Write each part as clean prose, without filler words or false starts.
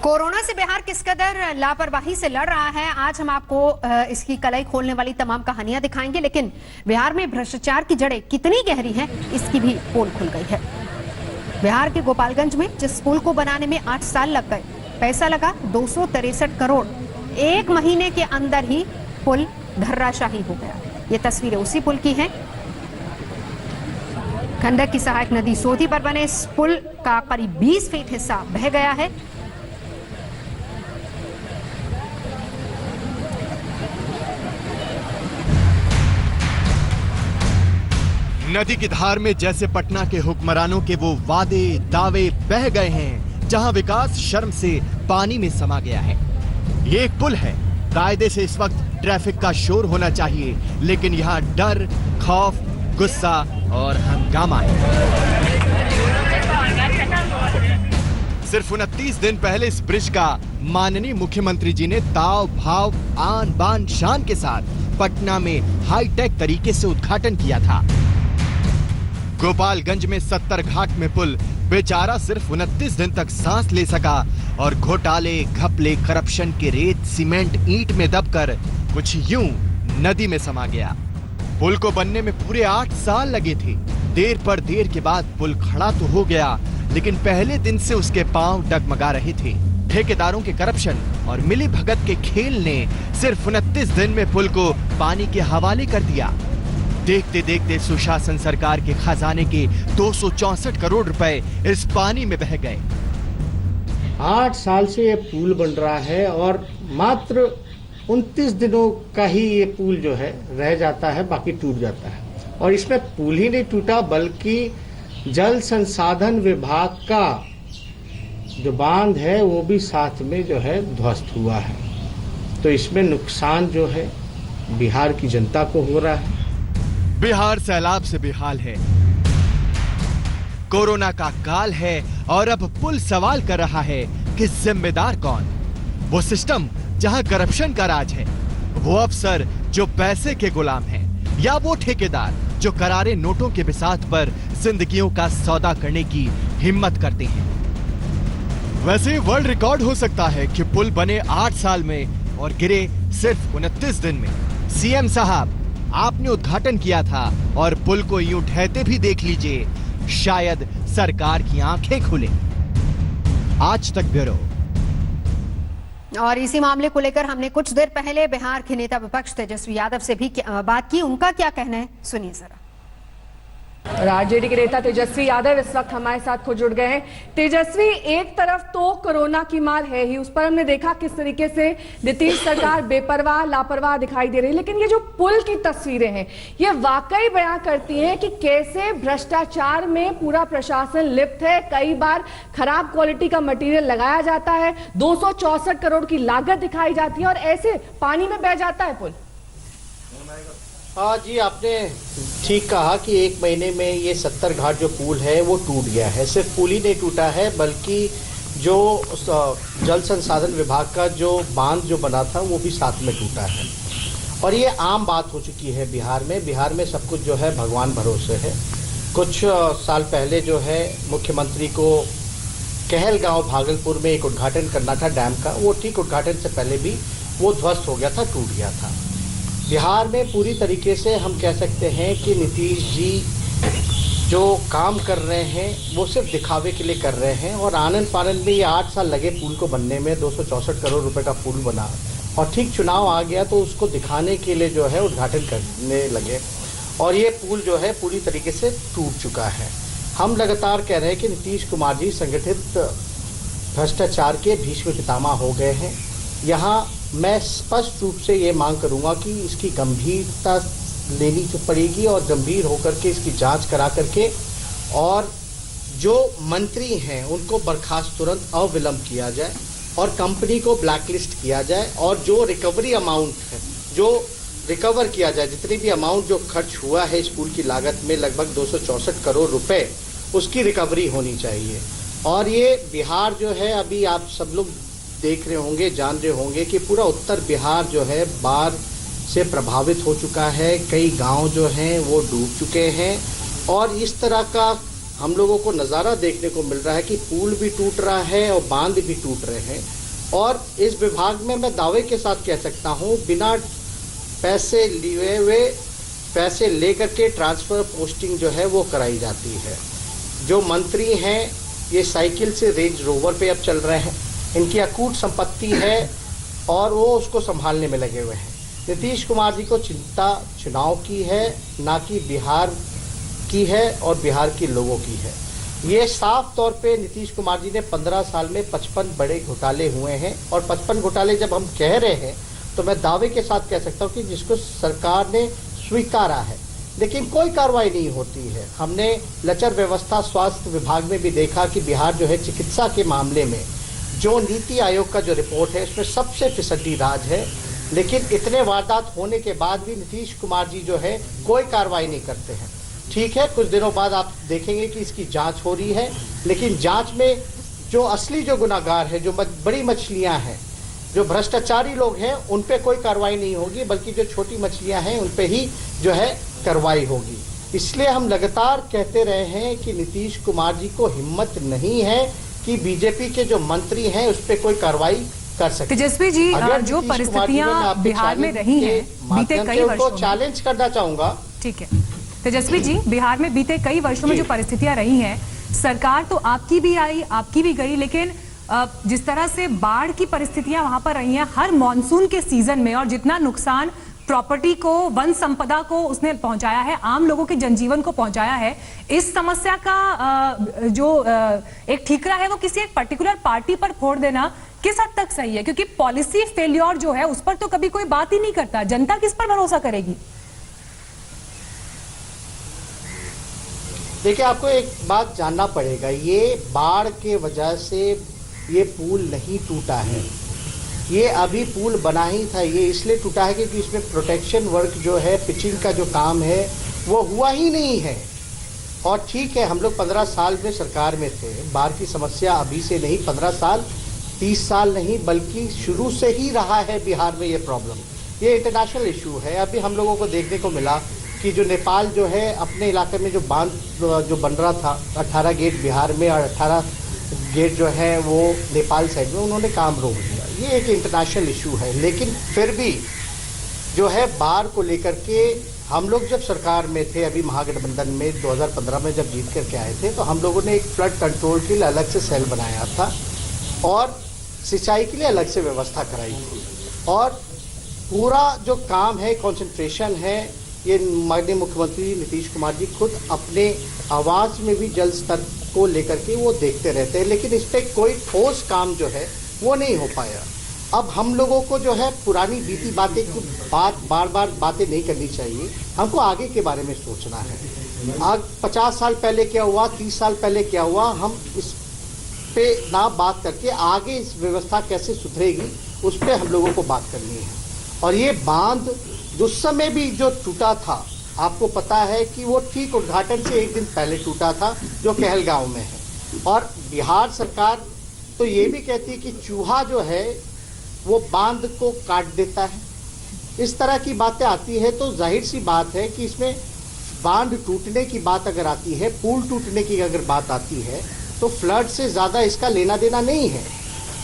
Corona से बिहार किस कदर लापरवाही से लड़ रहा है, आज हम आपको इसकी कलाई खोलने वाली तमाम कहानियां दिखाएंगे। लेकिन बिहार में भ्रष्टाचार की जड़ें कितनी गहरी हैं, इसकी भी पोल खुल गई है। बिहार के गोपालगंज में जिस पुल को बनाने में 8 साल लग गए, पैसा लगा 263 करोड़, 1 महीने के अंदर ही पुल धर्राशाही हो गया। ये तस्वीरें उसी पुल की हैं। गंडक की सहायक नदी सोती पर बने इस पुल का करीब 20 फीट हिस्सा बह गया है। नदी की धार में जैसे पटना के हुक्मरानों के वो वादे दावे बह गए हैं, जहां विकास शर्म से पानी में समा गया है। ये एक पुल है, कायदे से इस वक्त ट्रैफिक का शोर होना चाहिए, लेकिन यहाँ डर, खौफ, गुस्सा और हंगामा है। सिर्फ 29 दिन पहले इस ब्रिज का माननीय मुख्यमंत्री जी ने ताव भाव आन बान शान के साथ पटना में हाईटेक तरीके से उद्घाटन किया था। गोपालगंज में 70 घाट में पुल बेचारा सिर्फ 29 दिन तक सांस ले सका और घोटाले, घपले, करप्शन के रेत, सीमेंट, ईंट में दबकर कुछ यूं नदी में समा गया। पुल को बनने में पूरे 8 साल लगे थे। देर पर देर के बाद पुल खड़ा तो हो गया, लेकिन पहले दिन से उसके पांव डगमगा रहे थे। ठेकेदारों के करप्शन और मिली भगत के खेल ने सिर्फ 29 दिन में पुल को पानी के हवाले कर दिया। देखते देखते सुशासन सरकार के खजाने के 264 करोड़ रुपए इस पानी में बह गए। 8 साल से ये पुल बन रहा है और मात्र 29 दिनों का ही ये पुल जो है रह जाता है, बाकी टूट जाता है। और इसमें पुल ही नहीं टूटा, बल्कि जल संसाधन विभाग का जो बांध है वो भी साथ में जो है ध्वस्त हुआ है। तो इसमें नुकसान जो है बिहार की जनता को हो रहा है। बिहार सैलाब से बेहाल है, कोरोना का काल है और अब पुल सवाल कर रहा है कि जिम्मेदार कौन? वो सिस्टम जहां करप्शन का राज है, वो अफसर जो पैसे के गुलाम हैं, या वो ठेकेदार जो करारे नोटों के बिसात पर जिंदगियों का सौदा करने की हिम्मत करते हैं। वैसे वर्ल्ड रिकॉर्ड हो सकता है कि पुल बने 8 साल में और गिरे सिर्फ 29 दिन में। सीएम साहब, आपने उद्घाटन किया था और पुल को यूं ढहते भी देख लीजिए, शायद सरकार की आंखें खुले। आज तक ब्यूरो। और इसी मामले को लेकर हमने कुछ देर पहले बिहार के नेता विपक्ष तेजस्वी यादव से भी बात की। उनका क्या कहना है, सुनिए जरा। आरजेडी के नेता तेजस्वी यादव इस वक्त हमारे साथ खुद जुड़ गए हैं। तेजस्वी, एक तरफ तो कोरोना की मार है ही, उस पर हमने देखा किस तरीके से नीतीश सरकार बेपरवाह, लापरवाह दिखाई दे रही है, लेकिन ये जो पुल की तस्वीरें हैं, ये वाकई बयां करती हैं कि कैसे भ्रष्टाचार में पूरा प्रशासन लिप्त है। कई बार खराब क्वालिटी का मटेरियल लगाया जाता है, 264 करोड़ की लागत दिखाई जाती है और ऐसे पानी में बह जाता है पुल। हाँ जी, आपने ठीक कहा कि 1 महीने में ये 70 घाट जो पुल है वो टूट गया है। सिर्फ पुल ही नहीं टूटा है, बल्कि जो जल संसाधन विभाग का जो बांध जो बना था वो भी साथ में टूटा है। और ये आम बात हो चुकी है बिहार में। बिहार में सब कुछ जो है भगवान भरोसे है। कुछ साल पहले जो है मुख्यमंत्री को कहलगांव भागलपुर में एक उद्घाटन करना था डैम का, वो ठीक उद्घाटन से पहले भी वो ध्वस्त हो गया था, टूट गया था। बिहार में पूरी तरीके से हम कह सकते हैं कि नीतीश जी जो काम कर रहे हैं वो सिर्फ दिखावे के लिए कर रहे हैं। और आनंद फानंद में ये 8 साल लगे पुल को बनने में, 264 करोड़ रुपए का पुल बना और ठीक चुनाव आ गया तो उसको दिखाने के लिए जो है उद्घाटन करने लगे और ये पुल जो है पूरी तरीके से टूट चुका है। हम लगातार कह रहे हैं कि नीतीश कुमार जी संगठित भ्रष्टाचार के भीष्म पितामह हो गए हैं। यहाँ मैं स्पष्ट रूप से ये मांग करूंगा कि इसकी गंभीरता लेनी तो पड़ेगी और गंभीर होकर के इसकी जांच करा करके और जो मंत्री हैं उनको बर्खास्त तुरंत अविलंब किया जाए और कंपनी को ब्लैकलिस्ट किया जाए और जो रिकवरी अमाउंट है जो रिकवर किया जाए, जितनी भी अमाउंट जो खर्च हुआ है इस पुल की लागत में लगभग 264 करोड़ रुपए, उसकी रिकवरी होनी चाहिए। और ये बिहार जो है, अभी आप सब लोग देख रहे होंगे, जान रहे होंगे कि पूरा उत्तर बिहार जो है बाढ़ से प्रभावित हो चुका है। कई गांव जो हैं वो डूब चुके हैं और इस तरह का हम लोगों को नज़ारा देखने को मिल रहा है कि पुल भी टूट रहा है और बांध भी टूट रहे हैं। और इस विभाग में मैं दावे के साथ कह सकता हूँ, बिना पैसे लिए हुए, पैसे लेकर के ट्रांसफ़र पोस्टिंग जो है वो कराई जाती है। जो मंत्री हैं ये साइकिल से रेंज रोवर पे अब चल रहे हैं, इनकी अकूट संपत्ति है और वो उसको संभालने में लगे हुए हैं। नीतीश कुमार जी को चिंता चुनाव की है, ना कि बिहार की है और बिहार के लोगों की है। ये साफ तौर पे नीतीश कुमार जी ने 15 साल में 55 बड़े घोटाले हुए हैं और 55 घोटाले जब हम कह रहे हैं तो मैं दावे के साथ कह सकता हूँ कि जिसको सरकार ने स्वीकारा है, लेकिन कोई कार्रवाई नहीं होती है। हमने लचर व्यवस्था स्वास्थ्य विभाग में भी देखा कि बिहार जो है चिकित्सा के मामले में जो नीति आयोग का जो रिपोर्ट है उसमें सबसे फिसड्डी राज है, लेकिन इतने वारदात होने के बाद भी नीतीश कुमार जी जो है कोई कार्रवाई नहीं करते हैं। ठीक है, कुछ दिनों बाद आप देखेंगे कि इसकी जांच हो रही है, लेकिन जांच में जो असली जो गुनाहगार है, जो बड़ी मछलियां हैं, जो भ्रष्टाचारी लोग हैं, उन पे कोई कार्रवाई नहीं होगी, बल्कि जो छोटी मछलियां हैं उन पे ही जो है कार्रवाई होगी। इसलिए हम लगातार कहते रहे हैं कि नीतीश कुमार जी को हिम्मत नहीं है कि बीजेपी के जो मंत्री हैं उस पर कोई कार्रवाई कर सके। तेजस्वी जी, जो परिस्थितियां बिहार में रही हैं बीते कई वर्षों में, चैलेंज करना चाहूंगा। ठीक है तेजस्वी जी, बिहार में बीते कई वर्षों में जो परिस्थितियां रही हैं, सरकार तो आपकी भी आई, आपकी भी गई, लेकिन जिस तरह से बाढ़ की परिस्थितियां वहां पर रही हैं हर मॉनसून के सीजन में, और जितना नुकसान प्रॉपर्टी को, वन संपदा को उसने पहुंचाया है, आम लोगों के जनजीवन को पहुंचाया है, इस समस्या का जो एक ठीकरा है वो किसी एक पर्टिकुलर पार्टी पर फोड़ देना किस हद तक सही है? क्योंकि पॉलिसी फेल्योर जो है उस पर तो कभी कोई बात ही नहीं करता, जनता किस पर भरोसा करेगी? देखिए, आपको एक बात जानना पड़ेगा, ये बाढ़ के वजह से ये पुल नहीं टूटा है। ये अभी पुल बना ही था, ये इसलिए टूटा है क्योंकि इसमें प्रोटेक्शन वर्क जो है, पिचिंग का जो काम है वो हुआ ही नहीं है। और ठीक है, हम लोग 15 साल में सरकार में थे, बाढ़ की समस्या अभी से नहीं, 15 साल 30 साल नहीं, बल्कि शुरू से ही रहा है बिहार में ये प्रॉब्लम। ये इंटरनेशनल इशू है। अभी हम लोगों को देखने को मिला कि जो नेपाल जो है अपने इलाके में जो बांध जो बन रहा था, 18 गेट बिहार में और 18 गेट जो है वो नेपाल साइड में, उन्होंने काम रोक दिया। ये एक इंटरनेशनल इशू है, लेकिन फिर भी जो है बाढ़ को लेकर के हम लोग जब सरकार में थे, अभी महागठबंधन में 2015 में जब जीत करके आए थे, तो हम लोगों ने एक फ्लड कंट्रोल के लिए अलग से सेल बनाया था और सिंचाई के लिए अलग से व्यवस्था कराई थी। और पूरा जो काम है, कंसंट्रेशन है, ये माननीय मुख्यमंत्री नीतीश कुमार जी खुद अपने आवास में भी जल स्तर को लेकर के वो देखते रहते हैं, लेकिन इस पर कोई ठोस काम जो है वो नहीं हो पाया। अब हम लोगों को जो है पुरानी बीती बातें की बार बार बातें नहीं करनी चाहिए, हमको आगे के बारे में सोचना है। आज 50 साल पहले क्या हुआ, 30 साल पहले क्या हुआ, हम इस पे ना बात करके आगे इस व्यवस्था कैसे सुधरेगी उस पर हम लोगों को बात करनी है। और ये बांध उस समय भी जो टूटा था, आपको पता है कि वो ठीक उद्घाटन से एक दिन पहले टूटा था, जो कहलगांव में है। और बिहार सरकार तो ये भी कहती है कि चूहा जो है वो बांध को काट देता है। इस तरह की बातें आती है तो जाहिर सी बात है कि इसमें बांध टूटने की बात अगर आती है, पुल टूटने की अगर बात आती है, तो फ्लड से ज़्यादा इसका लेना देना नहीं है।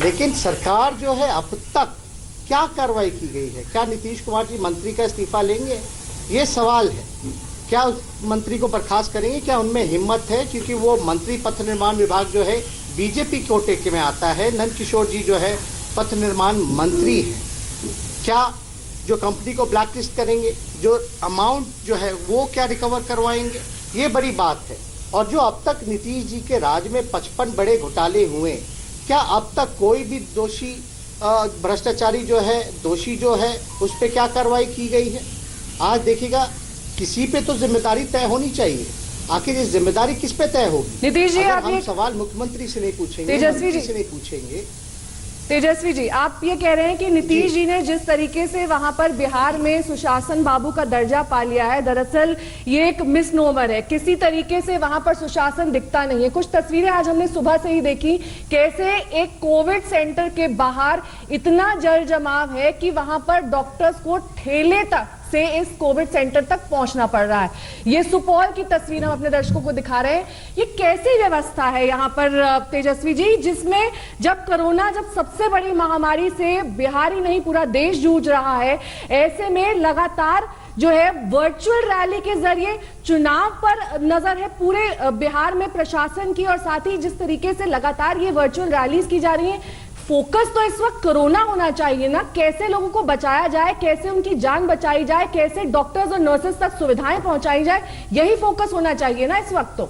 लेकिन सरकार जो है अब तक क्या कार्रवाई की गई है? क्या नीतीश कुमार जी मंत्री का इस्तीफा लेंगे? ये सवाल है। क्या उस मंत्री को बर्खास्त करेंगे? क्या उनमें हिम्मत है? क्योंकि वो मंत्री पथ निर्माण विभाग जो है बीजेपी कोटे के में आता है। नंद किशोर जी जो है पथ निर्माण मंत्री है। क्या जो कंपनी को ब्लैकलिस्ट करेंगे, जो अमाउंट जो है वो क्या रिकवर करवाएंगे? ये बड़ी बात है। और जो अब तक नीतीश जी के राज में 55 बड़े घोटाले हुए, क्या अब तक कोई भी दोषी भ्रष्टाचारी जो है, दोषी जो है, उस पर क्या कार्रवाई की गई है? आज देखिएगा, किसी पे तो जिम्मेदारी तय होनी चाहिए। आखिर ये जिम्मेदारी किस पे तय होगी? नीतीश जी, आप हम सवाल मुख्यमंत्री से नहीं पूछेंगे, तेजस्वी जी से नहीं पूछेंगे। तेजस्वी जी, आप ये कह रहे हैं कि नीतीश जी ने जिस तरीके से वहां पर बिहार में सुशासन बाबू का दर्जा पा लिया है, दरअसल ये एक मिसनोमर है। किसी तरीके से वहां पर सुशासन दिखता नहीं है। कुछ तस्वीरें आज हमने सुबह से ही देखी, कैसे एक कोविड सेंटर के बाहर इतना जल जमाव है कि वहां पर डॉक्टर्स को ठेले तक से इस कोविड सेंटर तक पहुंचना पड़ रहा है। ये सुपौल की तस्वीर हम अपने दर्शकों को दिखा रहे हैं। ये कैसी व्यवस्था है यहाँ पर तेजस्वी जी, जिसमें जब सबसे बड़ी महामारी से बिहार ही नहीं पूरा देश जूझ रहा है, ऐसे में लगातार जो है वर्चुअल रैली के जरिए चुनाव पर नजर है पूरे बिहार में प्रशासन की, और साथ ही जिस तरीके से लगातार ये वर्चुअल रैलीज की जा रही है, फोकस तो इस वक्त कोरोना होना चाहिए ना। कैसे लोगों को बचाया जाए, कैसे उनकी जान बचाई जाए, कैसे डॉक्टर्स और नर्सेस तक सुविधाएं पहुंचाई जाए, यही फोकस होना चाहिए ना इस वक्त। तो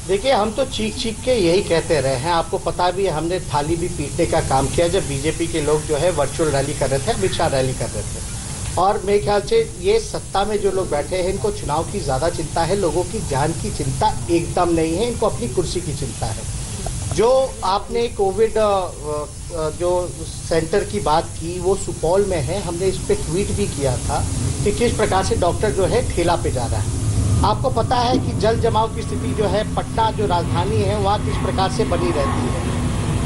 देखिए, हम तो चीख चीख के यही कहते रहे हैं। आपको पता भी है, हमने थाली भी पीटने का काम किया जब बीजेपी के लोग जो है वर्चुअल रैली कर रहे थे, अमित शाह रैली कर रहे थे। और मेरे ख्याल से ये सत्ता में जो लोग बैठे हैं, इनको चुनाव की ज़्यादा चिंता है, लोगों की जान की चिंता एकदम नहीं है, इनको अपनी कुर्सी की चिंता है। जो आपने कोविड जो सेंटर की बात की, वो सुपौल में है। हमने इस पर ट्वीट भी किया था कि किस प्रकार से डॉक्टर जो है ठेला पे जा रहा है। आपको पता है कि जल जमाव की स्थिति जो है, पटना जो राजधानी है वहाँ किस प्रकार से बनी रहती है।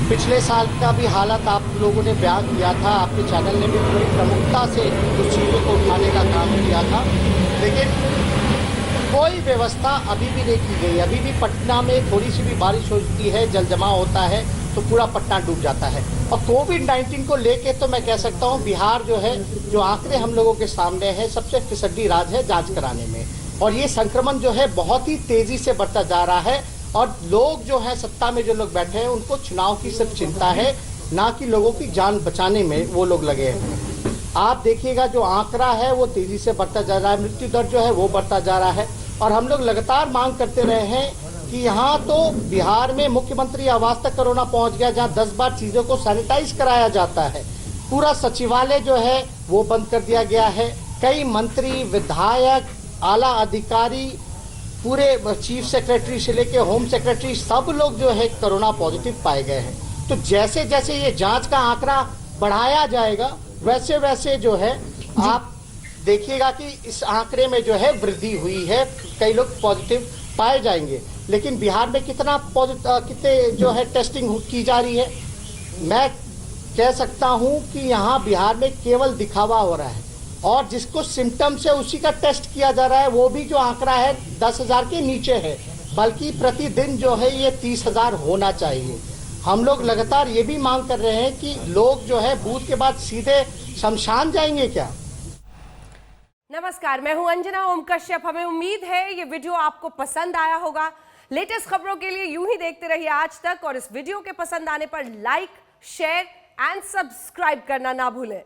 पिछले साल का भी हालत आप लोगों ने बयान किया था, आपके चैनल ने भी पूरी प्रमुखता से उस चीज़ों को उठाने का काम किया था, लेकिन कोई व्यवस्था अभी भी नहीं की गई। अभी भी पटना में थोड़ी सी भी बारिश होती है, जल जमाव होता है तो पूरा पटना डूब जाता है। और कोविड-19 को लेके तो मैं कह सकता हूँ, बिहार जो है, जो आंकड़े हम लोगों के सामने हैं, सबसे फिसड्डी राज है जांच कराने में। और ये संक्रमण जो है बहुत ही तेजी से बढ़ता जा रहा है। और लोग जो है, सत्ता में जो लोग बैठे हैं, उनको चुनाव की सिर्फ चिंता है, ना कि लोगों की जान बचाने में वो लोग लगे हैं। आप देखिएगा, जो आंकड़ा है वो तेजी से बढ़ता जा रहा है, मृत्यु दर जो है वो बढ़ता जा रहा है। और हम लोग लगातार मांग करते रहे हैं कि यहाँ तो बिहार में मुख्यमंत्री आवास तक कोरोना पहुँच गया, जहाँ 10 बार चीज़ों को सैनिटाइज कराया जाता है। पूरा सचिवालय जो है वो बंद कर दिया गया है। कई मंत्री, विधायक, आला अधिकारी, पूरे चीफ सेक्रेटरी से लेके होम सेक्रेटरी, सब लोग जो है कोरोना पॉजिटिव पाए गए हैं। तो जैसे जैसे ये जांच का आंकड़ा बढ़ाया जाएगा, वैसे वैसे जो है आप देखिएगा कि इस आंकड़े में जो है वृद्धि हुई है, कई लोग पॉजिटिव पाए जाएंगे। लेकिन बिहार में कितने जो है टेस्टिंग की जा रही है, मैं कह सकता हूं कि यहाँ बिहार में केवल दिखावा हो रहा है। और जिसको सिम्टम्स है उसी का टेस्ट किया जा रहा है, वो भी जो आंकड़ा है 10,000 के नीचे है, बल्कि प्रतिदिन जो है ये 30,000 होना चाहिए। हम लोग लगातार ये भी मांग कर रहे हैं कि लोग जो है बूथ के बाद सीधे शमशान जाएंगे क्या। नमस्कार, मैं हूं अंजना ओम कश्यप। हमें उम्मीद है ये वीडियो आपको पसंद आया होगा। लेटेस्ट खबरों के लिए यूं ही देखते रहिए आज तक, और इस वीडियो के पसंद आने पर लाइक, शेयर एंड सब्सक्राइब करना ना भूलें।